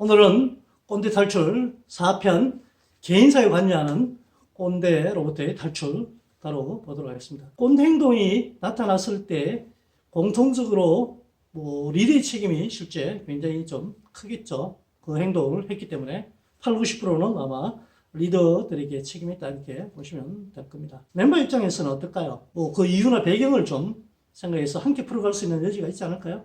오늘은 꼰대 탈출 4편 개인사에 관여하는 꼰대로부터의 탈출 다뤄보도록 하겠습니다. 꼰대 행동이 나타났을 때 공통적으로 리더의 책임이 실제 굉장히 좀 크겠죠. 그 행동을 했기 때문에 80, 90%는 아마 리더들에게 책임이 있다 이렇게 보시면 될 겁니다. 멤버 입장에서는 어떨까요? 그 이유나 배경을 좀 생각해서 함께 풀어갈 수 있는 여지가 있지 않을까요?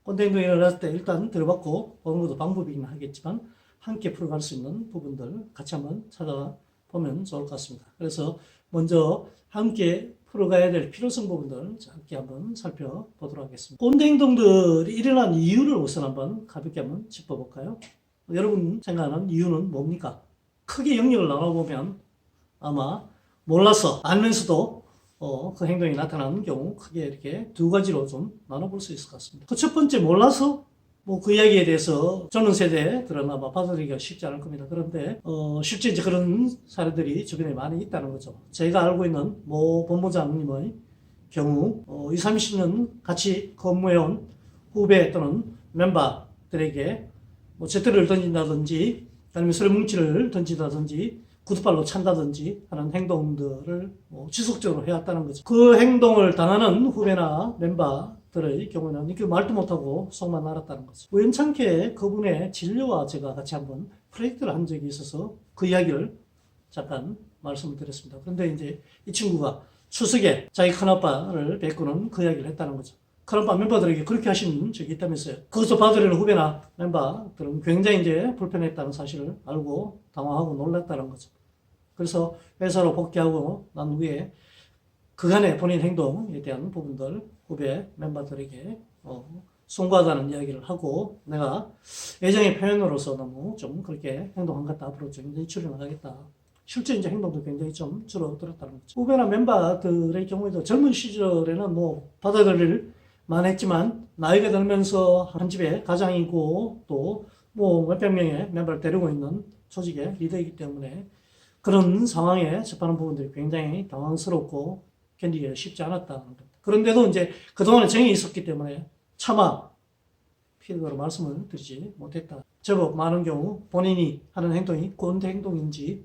꼰대 행동이 일어났을 때 일단 들어봤고 보는 것도 방법이긴 하겠지만 함께 풀어갈 수 있는 부분들 같이 한번 찾아보면 좋을 것 같습니다. 그래서 먼저 함께 풀어가야 될 필요성 부분들 함께 한번 살펴보도록 하겠습니다. 꼰대 행동들이 일어난 이유를 우선 한번 가볍게 한번 짚어볼까요? 여러분 생각하는 이유는 뭡니까? 크게 영역을 나눠보면 아마 몰라서 알면서도 그 행동이 나타나는 경우 크게 이렇게 두 가지로 좀 나눠볼 수 있을 것 같습니다. 그 첫 번째 몰라서 그 이야기에 대해서 젊은 세대들은 아마 받아들이기가 쉽지 않을 겁니다. 그런데 실제 이제 그런 사례들이 주변에 많이 있다는 거죠. 제가 알고 있는 모 본부장님의 경우 20, 30년 같이 근무해온 후배 또는 멤버들에게 재테를 던진다든지 아니면 쓰레뭉치를 던진다든지 구두발로 찬다든지 하는 행동들을 지속적으로 해왔다는 거죠. 그 행동을 당하는 후배나 멤버들의 경우는 이렇게 말도 못하고 속만 알았다는 거죠. 우연찮게 그분의 진료와 제가 같이 한번 프로젝트를 한 적이 있어서 그 이야기를 잠깐 말씀을 드렸습니다. 그런데 이제 이 친구가 추석에 자기 큰아빠를 뵙고는 그 이야기를 했다는 거죠. 큰아빠 멤버들에게 그렇게 하신 적이 있다면서요. 거기서 받으려는 후배나 멤버들은 굉장히 이제 불편했다는 사실을 알고 당황하고 놀랐다는 거죠. 그래서 회사로 복귀하고 난 후에 그간의 본인 행동에 대한 부분들 후배 멤버들에게 송구하다는 이야기를 하고 내가 애정의 표현으로서 너무 좀 그렇게 행동한 것 같다. 앞으로 좀 굉장히 줄여나가겠다. 실제 이제 행동도 굉장히 좀 줄어들었다는 거죠. 후배나 멤버들의 경우에도 젊은 시절에는 받아들일 만했지만 나이가 들면서 한 집에 가장이고 또 몇백 명의 멤버를 데리고 있는 조직의 리더이기 때문에 그런 상황에 접하는 부분들이 굉장히 당황스럽고 견디기가 쉽지 않았다는 겁니다. 그런데도 이제 그동안에 정이 있었기 때문에 차마 피드백으로 말씀을 드리지 못했다. 제법 많은 경우 본인이 하는 행동이 꼰대 행동인지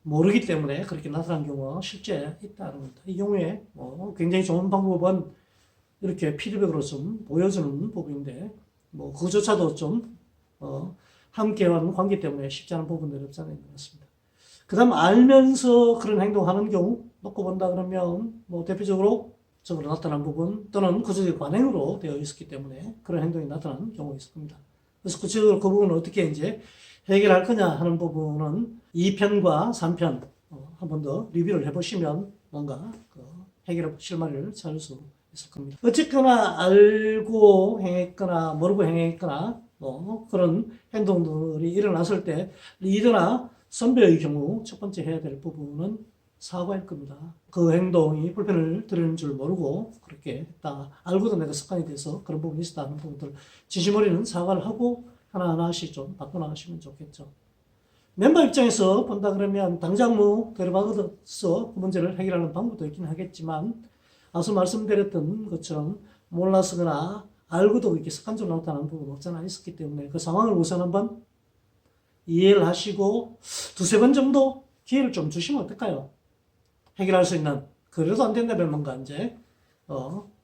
모르기 때문에 그렇게 나타난 경우가 실제 있다는 겁니다. 이 경우에 굉장히 좋은 방법은 이렇게 피드백으로 좀 보여주는 부분인데 그조차도 좀 함께하는 관계 때문에 쉽지 않은 부분들이 없지 않은 것 같습니다. 그 다음 알면서 그런 행동하는 경우 놓고 본다 그러면 대표적으로 적으로 나타난 부분 또는 구조적 관행으로 되어 있었기 때문에 그런 행동이 나타나는 경우가 있을 겁니다. 그래서 구체적으로 그 부분을 어떻게 이제 해결할 거냐 하는 부분은 2편과 3편 한 번 더 리뷰를 해보시면 뭔가 해결의 실마리를 찾을 수 있을 겁니다. 어쨌거나 알고 행했거나 모르고 행했거나 그런 행동들이 일어났을 때 리더나 선배의 경우 첫 번째 해야 될 부분은 사과일 겁니다. 그 행동이 불편을 드리는 줄 모르고 그렇게 했다. 알고도 내가 습관이 돼서 그런 부분이 있었다 하는 부분들 진심 어리는 사과를 하고 하나하나씩 좀 바꿔나가시면 좋겠죠. 멤버 입장에서 본다 그러면 당장 데려박아서 그 문제를 해결하는 방법도 있긴 하겠지만 앞서 말씀드렸던 것처럼 몰라서거나 알고도 이렇게 습관적으로 나타나는 부분이 없잖아 있었기 때문에 그 상황을 우선 한번 이해를 하시고 두세 번 정도 기회를 좀 주시면 어떨까요? 해결할 수 있는 그래도 안 된다면 뭔가 이제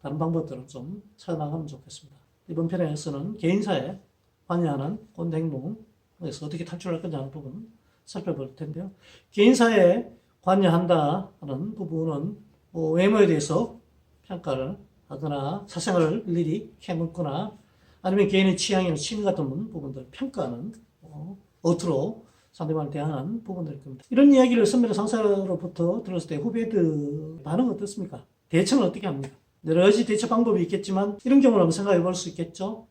다른 방법들을 좀 찾아나가면 좋겠습니다. 이번 편에서는 개인사에 관여하는 꼰대 행동에서 어떻게 탈출할 거냐 하는 부분 살펴볼 텐데요. 개인사에 관여한다 하는 부분은 외모에 대해서 평가를 하거나 사생활을 일일이 캐묻거나 아니면 개인의 취향이나 취미 같은 부분들을 평가하는 어투로 상대방을 대하는 부분들일 겁니다. 이런 이야기를 선배나 상사로부터 들었을 때 후배들 반응은 어떻습니까? 대처는 어떻게 합니까? 여러 가지 대처 방법이 있겠지만 이런 경우를 한번 생각해 볼 수 있겠죠.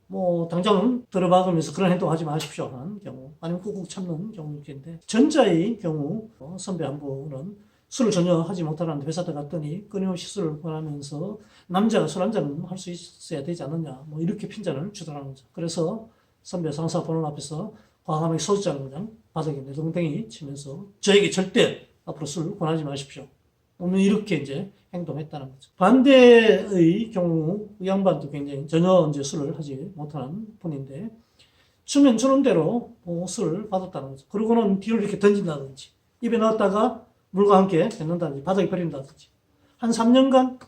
당장은 들어박으면서 그런 행동하지 마십시오 하는 경우 아니면 꾹꾹 참는 경우 있겠는데 전자의 경우 선배 한 분은 술을 전혀 하지 못하는 회사 들어갔더니 끊임없이 술을 권하면서 남자가 술 한잔은 할 수 있어야 되지 않느냐 이렇게 핀잔을 주더라는 거죠. 그래서 선배 상사 보는 앞에서 과감하게 소주잔을 그냥 바닥에 내동댕이 치면서 저에게 절대 앞으로 술 권하지 마십시오. 오늘 이렇게 이제 행동했다는 거죠. 반대의 경우 이 양반도 굉장히 전혀 이제 술을 하지 못하는 분인데 주면 주는 대로 옷을 받았다는 거죠. 그러고는 뒤로 이렇게 던진다든지, 입에 넣었다가 물과 함께 뱉는다든지, 바닥에 버린다든지. 한 3년간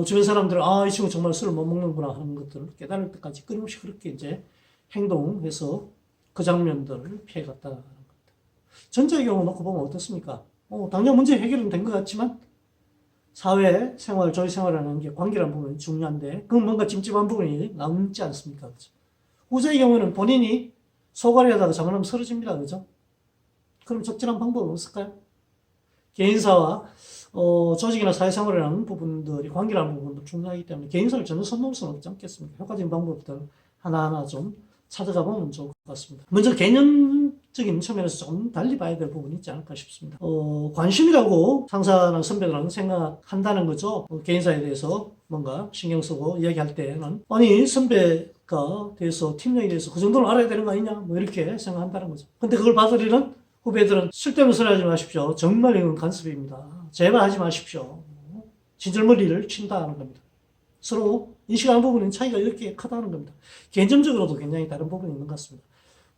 주변 사람들은 이 친구 정말 술을 못 먹는구나 하는 것들을 깨달을 때까지 끊임없이 그렇게 이제 행동해서 그 장면들을 피해갔다는 겁니다. 전체의 경우 놓고 보면 어떻습니까? 당장 문제 해결은 된 것 같지만 사회 생활, 조직 생활이라는 게 관계라는 부분이 중요한데 그건 뭔가 찜찜한 부분이 남지 않습니까? 그죠? 후자의 경우는 본인이 소갈이 하다가 잘못하면 쓰러집니다. 그죠? 그럼 적절한 방법은 없을까요? 개인사와 조직이나 사회생활이라는 부분들이 관계라는 부분도 중요하기 때문에 개인사를 전혀 선놓을 수는 없지 않겠습니까? 효과적인 방법들 하나하나 좀 찾아가 보면 좋을 것 같습니다. 먼저 개념적인 측면에서 좀 달리 봐야 될 부분이 있지 않을까 싶습니다. 관심이라고 상사나 선배들은 생각한다는 거죠. 개인사에 대해서 뭔가 신경 쓰고 이야기할 때는 아니 선배가 대해서 팀장에 대해서 그 정도는 알아야 되는 거 아니냐 뭐 이렇게 생각한다는 거죠. 근데 그걸 받아들이는 후배들은 쓸데없는 소리 하지 마십시오. 정말 이건 간섭입니다. 제발 하지 마십시오. 진절머리를 친다는 겁니다. 서로 인식하는 부분은 차이가 이렇게 크다는 겁니다. 개인적으로도 굉장히 다른 부분이 있는 것 같습니다.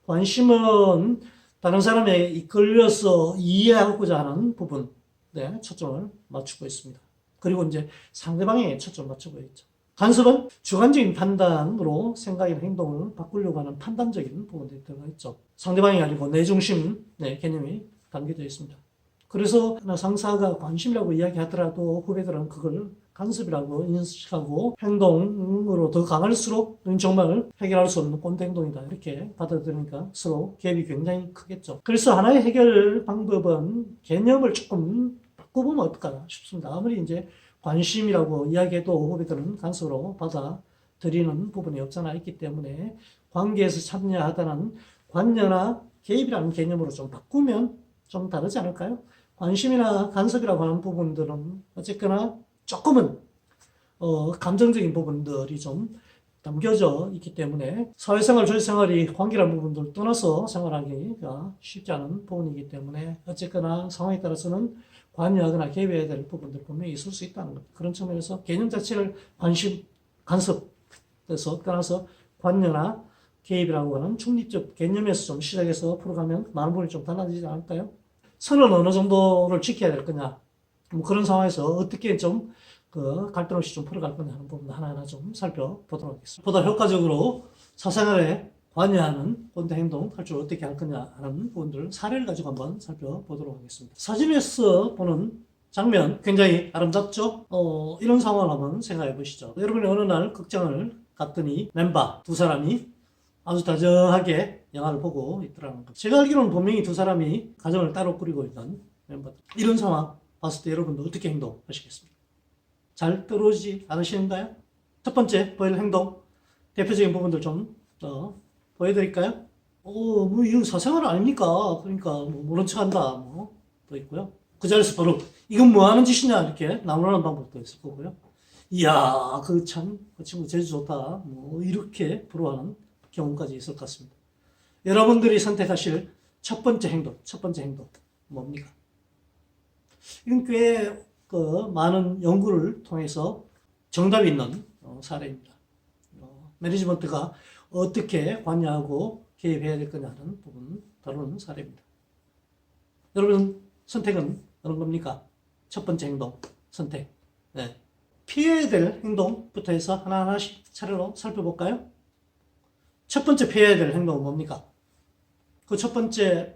관심은 다른 사람에 이끌려서 이해하고자 하는 부분에 초점을 맞추고 있습니다. 그리고 이제 상대방에 초점을 맞추고 있죠. 간섭은 주관적인 판단으로 생각이나 행동을 바꾸려고 하는 판단적인 부분들이 들어가 있죠. 상대방이 아니고 내 중심 개념이 담겨져 있습니다. 그래서 상사가 관심이라고 이야기하더라도 후배들은 그걸 간섭이라고 인식하고 행동으로 더 강할수록 정말 해결할 수 없는 꼰대 행동이다 이렇게 받아들이니까 서로 갭이 굉장히 크겠죠. 그래서 하나의 해결 방법은 개념을 조금 바꿔보면 어떨까 싶습니다. 아무리 이제 관심이라고 이야기해도 후배들은 간섭으로 받아들이는 부분이 없잖아 있기 때문에 관계에서 참여하다는 관여나 개입이라는 개념으로 좀 바꾸면 좀 다르지 않을까요? 관심이나 간섭이라고 하는 부분들은 어쨌거나 조금은 감정적인 부분들이 좀 담겨져 있기 때문에 사회생활, 조직생활이 관계라는 부분들을 떠나서 생활하기가 쉽지 않은 부분이기 때문에 어쨌거나 상황에 따라서는 관여하거나 개입해야 될 부분들 분명히 있을 수 있다는 것. 그런 측면에서 개념 자체를 관심, 간섭에서 떠나서 관여나 개입이라고 하는 중립적 개념에서 좀 시작해서 풀어가면 많은 부분이 좀 달라지지 않을까요? 선은 어느 정도를 지켜야 될 거냐. 뭐 그런 상황에서 어떻게 좀 갈등 없이 좀 풀어갈 거냐 하는 부분 하나하나 좀 살펴보도록 하겠습니다. 보다 효과적으로 사생활에 관여하는 꼰대 행동 탈출을 어떻게 할 거냐 하는 부분들 사례를 가지고 한번 살펴보도록 하겠습니다. 사진에서 보는 장면 굉장히 아름답죠? 이런 상황을 한번 생각해 보시죠. 여러분이 어느 날 극장을 갔더니 멤버 두 사람이 아주 다정하게 영화를 보고 있더라는 것. 제가 알기로는 분명히 두 사람이 가정을 따로 꾸리고 있는 멤버들. 이런 상황 봤을 때 여러분들 어떻게 행동하시겠습니까? 잘 떠오르지 않으시는가요? 첫 번째 보일 행동 대표적인 부분들 좀 보여드릴까요? 뭐 이건 사생활 아닙니까? 그러니까 뭐 모른 척한다 또 있고요. 그 자리에서 바로 이건 뭐 하는 짓이냐 이렇게 나무라는 방법도 있을 거고요. 이야 그 친구 재주 좋다 뭐 이렇게 부러워하는 경우까지 있을 것 같습니다. 여러분들이 선택하실 첫 번째 행동 뭡니까? 이건 꽤 많은 연구를 통해서 정답이 있는 사례입니다. 매니지먼트가 어떻게 관여하고 개입해야 될 거냐는 부분 다루는 사례입니다. 여러분 선택은 어느 겁니까? 첫 번째 행동 선택. 피해야 될 행동부터 해서 하나하나씩 차례로 살펴볼까요? 첫 번째 피해야 될 행동은 뭡니까? 그 첫 번째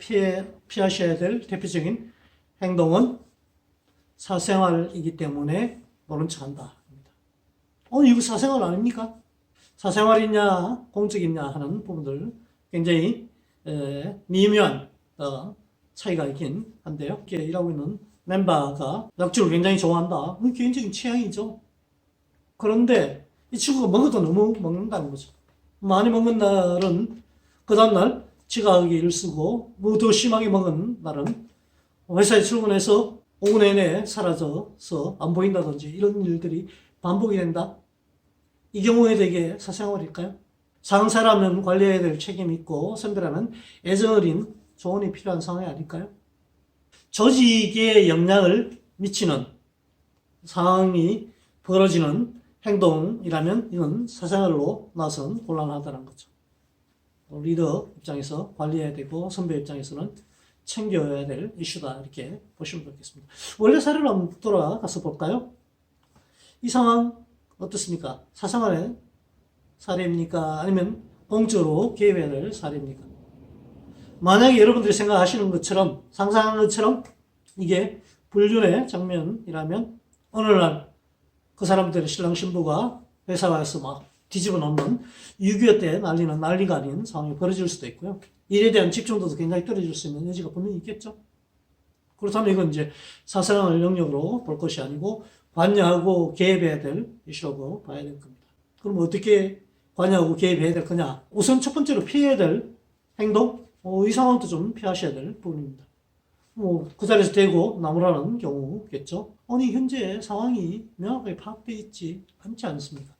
피하셔야 될 대표적인 행동은 사생활이기 때문에 모른 척한다. 이거 사생활 아닙니까? 사생활이냐 공적이냐 하는 부분들 굉장히 미묘한 차이가 있긴 한데요. 이렇게 일하고 있는 멤버가 약주를 굉장히 좋아한다. 개인적인 취향이죠. 그런데 이 친구가 먹어도 너무 먹는다는 거죠. 많이 먹는 날은 그 다음날 지각일을 쓰고 뭐 더 심하게 먹은 날은 회사에 출근해서 오후 내내 사라져서 안 보인다든지 이런 일들이 반복이 된다. 이 경우에 되게 사생활일까요? 상사라면 관리해야 될 책임이 있고 선배라면 애정 어린 조언이 필요한 상황이 아닐까요? 조직에 영향을 미치는 상황이 벌어지는 행동이라면 이건 사생활로 나선 곤란하다는 거죠. 리더 입장에서 관리해야 되고 선배 입장에서는 챙겨야 될 이슈다 이렇게 보시면 되겠습니다. 원래 사례로 한번 돌아가서 볼까요? 이 상황 어떻습니까? 사생활의 사례입니까? 아니면 공적으로 개입해야 될 사례입니까? 만약에 여러분들이 생각하시는 것처럼 상상하는 것처럼 이게 불륜의 장면이라면 어느 날 그 사람들의 신랑 신부가 회사 와서 막 뒤집어 놓는 6.25 때 난리는 난리가 아닌 상황이 벌어질 수도 있고요. 일에 대한 집중도도 굉장히 떨어질 수 있는 여지가 분명히 있겠죠. 그렇다면 이건 이제 사생활 영역으로 볼 것이 아니고 관여하고 개입해야 될 이슈라고 봐야 될 겁니다. 그럼 어떻게 관여하고 개입해야 될 거냐? 우선 첫 번째로 피해야 될 행동, 이 상황도 좀 피하셔야 될 부분입니다. 그 자리에서 대고 나무라는 경우겠죠. 아니, 현재 상황이 명확하게 파악되어 있지 않지 않습니까?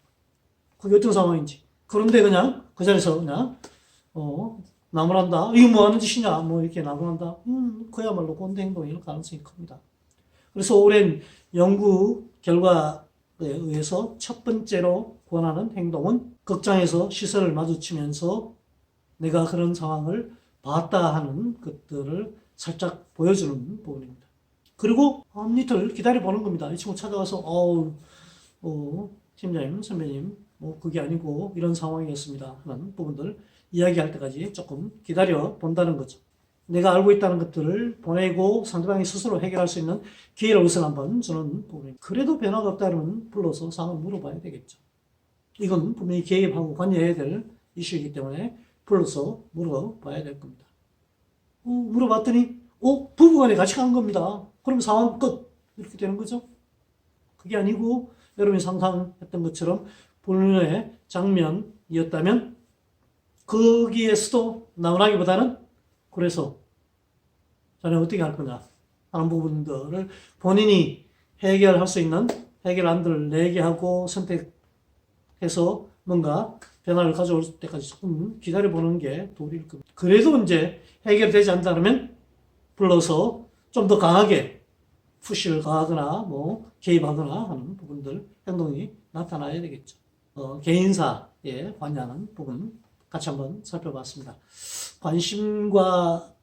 그게 어떤 상황인지. 그런데 그냥 그 자리에서 그냥, 나무란다. 이거 뭐 하는 짓이냐? 뭐 이렇게 나무란다. 그야말로 꼰대 행동일 가능성이 큽니다. 그래서 오랜 연구 결과에 의해서 첫 번째로 권하는 행동은 극장에서 시선을 마주치면서 내가 그런 상황을 봤다 하는 것들을 살짝 보여주는 부분입니다. 그리고 한 이틀 기다려보는 겁니다. 이 친구 찾아가서 팀장님, 선배님 그게 아니고 이런 상황이었습니다 하는 부분들 이야기할 때까지 조금 기다려 본다는 거죠. 내가 알고 있다는 것들을 보내고 상대방이 스스로 해결할 수 있는 기회를 우선 한번 주는 부분입니다. 그래도 변화가 없다면 불러서 상황을 물어봐야 되겠죠. 이건 분명히 개입하고 관여해야 될 이슈이기 때문에 불러서 물어봐야 될 겁니다. 물어봤더니 부부간에 같이 간 겁니다. 그럼 상황 끝 이렇게 되는 거죠. 그게 아니고 여러분이 상상했던 것처럼 불륜의 장면이었다면 거기에서도 나오라기보다는 그래서 자네 어떻게 할 거냐 하는 부분들을 본인이 해결할 수 있는 해결안들을 내기하고 선택해서 뭔가 변화를 가져올 때까지 조금 기다려보는 게 도리일 겁니다. 그래도 이제 해결되지 않다면 불러서 좀 더 강하게 푸시를 가하거나 개입하거나 하는 부분들 행동이 나타나야 되겠죠. 개인사에 관여하는 부분 같이 한번 살펴봤습니다. 관심과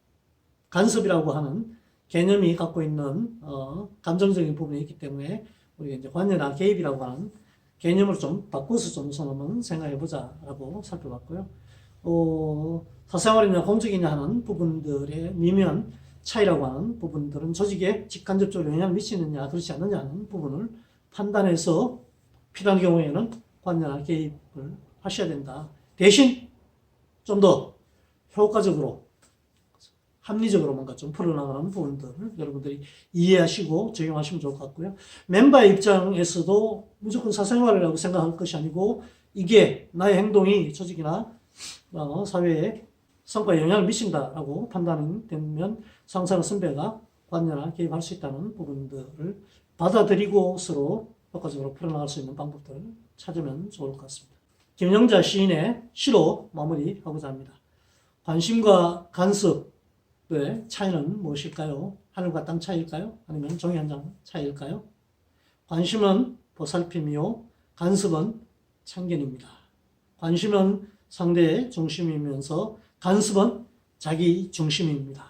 간섭이라고 하는 개념이 갖고 있는 감정적인 부분이 있기 때문에 우리가 이제 관여나 개입이라고 하는 개념을 좀 바꿔서 좀 우선 한번 생각해보자라고 살펴봤고요. 사생활이냐 공적이냐 하는 부분들의 미묘한 차이라고 하는 부분들은 조직에 직간접적으로 영향을 미치느냐 그렇지 않느냐 하는 부분을 판단해서 필요한 경우에는 관여나 개입을 하셔야 된다. 대신 좀 더 효과적으로 합리적으로 뭔가 좀 풀어나가는 부분들을 여러분들이 이해하시고 적용하시면 좋을 것 같고요. 멤버의 입장에서도 무조건 사생활이라고 생각할 것이 아니고 이게 나의 행동이 조직이나 사회에 성과에 영향을 미친다라고 판단이 되면 상사나 선배가 관여나 개입할 수 있다는 부분들을 받아들이고 서로 효과적으로 풀어나갈 수 있는 방법들을 찾으면 좋을 것 같습니다. 김영자 시인의 시로 마무리하고자 합니다. 관심과 간섭의 차이는 무엇일까요? 하늘과 땅 차이일까요? 아니면 종이 한 장 차이일까요? 관심은 보살핌이요, 간섭은 참견입니다. 관심은 상대의 중심이면서 간섭은 자기 중심입니다.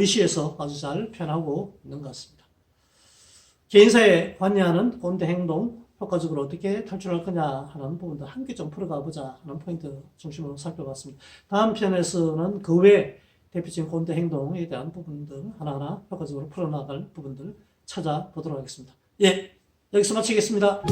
이 시에서 아주 잘 표현하고 있는 것 같습니다. 개인사에 관여하는 꼰대 행동, 효과적으로 어떻게 탈출할 거냐 하는 부분도 함께 좀 풀어가 보자 하는 포인트 중심으로 살펴봤습니다. 다음 편에서는 그 외 대표적인 꼰대 행동에 대한 부분들 하나하나 효과적으로 풀어나갈 부분들 찾아보도록 하겠습니다. 예, 여기서 마치겠습니다.